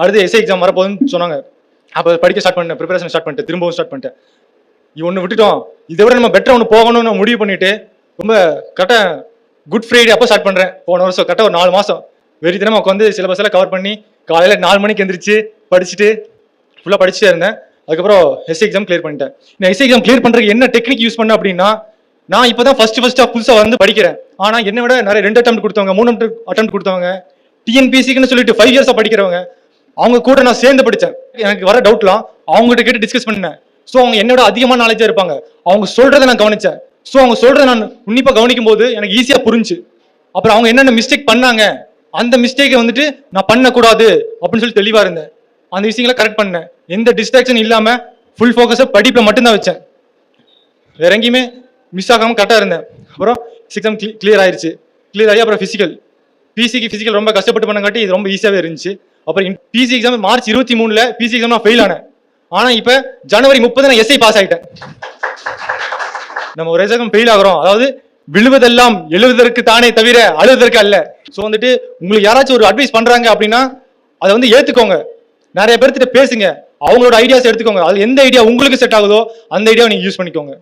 அடுத்து SI exam வரப்போகுதுன்னு சொன்னாங்க. அப்போ படிக்க ஸ்டார்ட் பண்ணேன், ப்ரிப்பரேஷன் ஸ்டார்ட் பண்ணிட்டேன், திரும்பவும் ஸ்டார்ட் பண்ணிட்டேன். ஒன்று விட்டுட்டோம், இதை விட நம்ம பெட்டராக ஒன்று போகணும்னு முடிவு பண்ணிட்டு ரொம்ப கரெக்டாக குட் ஃப்ரைடே அப்போ ஸ்டார்ட் பண்ணுறேன். போன வருஷம் கரெக்டாக ஒரு 4 மாதம் வெறி தினமாக உட்காந்து சிலபஸ் எல்லாம் கவர் பண்ணி காலையில் 4 மணிக்கு எந்திரிச்சு படிச்சுட்டு ஃபுல்லாக படிச்சுட்டே இருந்தேன். அதுக்கப்புறம் எஸ்ஐ எக்ஸாம் கிளியர் பண்ணிட்டேன். நான் எஸ்ஐ எக்ஸாம் கிளியர் பண்ணுறதுக்கு என்ன டெக்னிக் யூஸ் பண்ணேன் அப்படின்னா, நான் இப்போ தான் ஃபர்ஸ்ட்டாக புதுசாக வந்து படிக்கிறேன். ஆனால் என்னை விட நிறைய 2 அட்டெம்ப்ட் கொடுத்தவங்க, 3 அட்டெம்ப்ட் கொடுத்தவங்க, டிஎன்பிசிக்குன்னு சொல்லிட்டு 5 இயர்ஸாக படிக்கிறவங்க, அவங்க கூட நான் சேர்ந்து படித்தேன். எனக்கு வர டவுட்லாம் அவங்ககிட்ட கேட்டு டிஸ்கஸ் பண்ணேன். ஸோ அவங்க என்னோட அதிகமான நாலேஜாக இருப்பாங்க. அவங்க சொல்கிறத நான் கவனித்தேன். ஸோ அவங்க சொல்கிறத நான் உன்னிப்பாக கவனிக்கும் போது எனக்கு ஈஸியாக புரிஞ்சு. அப்புறம் அவங்க என்னென்ன மிஸ்டேக் பண்ணாங்க, அந்த மிஸ்டேக்கை வந்துட்டு நான் பண்ணக்கூடாது அப்படின்னு சொல்லி தெளிவாக இருந்தேன். அந்த விஷயங்களை கரெக்ட் பண்ணேன். எந்த டிஸ்ட்ராக்ஷன் இல்லாமல் ஃபுல் ஃபோக்கஸை படிப்பில் மட்டும்தான் வச்சேன். வேற எங்கேயுமே மிஸ் ஆகாமல் கரெக்டாக இருந்தேன். அப்புறம் எக்ஸாம் கிளியர் ஆயிடுச்சு. கிளியர் ஆகி அப்புறம் பிசிக்கல் ரொம்ப கஷ்டப்பட்டு பண்ணங்காட்டி இது ரொம்ப ஈஸியாகவே இருந்துச்சு. அப்புறம் PC exam March 23 PC exam நான் ஃபெயில் ஆனேன். ஆனால் இப்போ ஜனவரி 30 நான் எஸ்ஐ பாஸ் ஆகிட்டேன். நம்ம ஒரு எக்ஸாம் ஃபெயில் ஆகிறோம், அதாவது விழுவதெல்லாம் எழுவதற்கு தானே தவிர அழுவதற்கு அல்ல. ஸோ வந்துட்டு உங்களுக்கு யாராச்சும் ஒரு அட்வைஸ் பண்றாங்க அப்படின்னா அதை வந்து ஏற்றுக்கோங்க. நிறைய பேர்த்திட்ட பேசுங்க, அவங்களோட ஐடியாஸ் எடுத்துக்கோங்க. அது எந்த ஐடியா உங்களுக்கு செட் ஆகுதோ அந்த ஐடியாவை நீங்க யூஸ் பண்ணிக்கோங்க.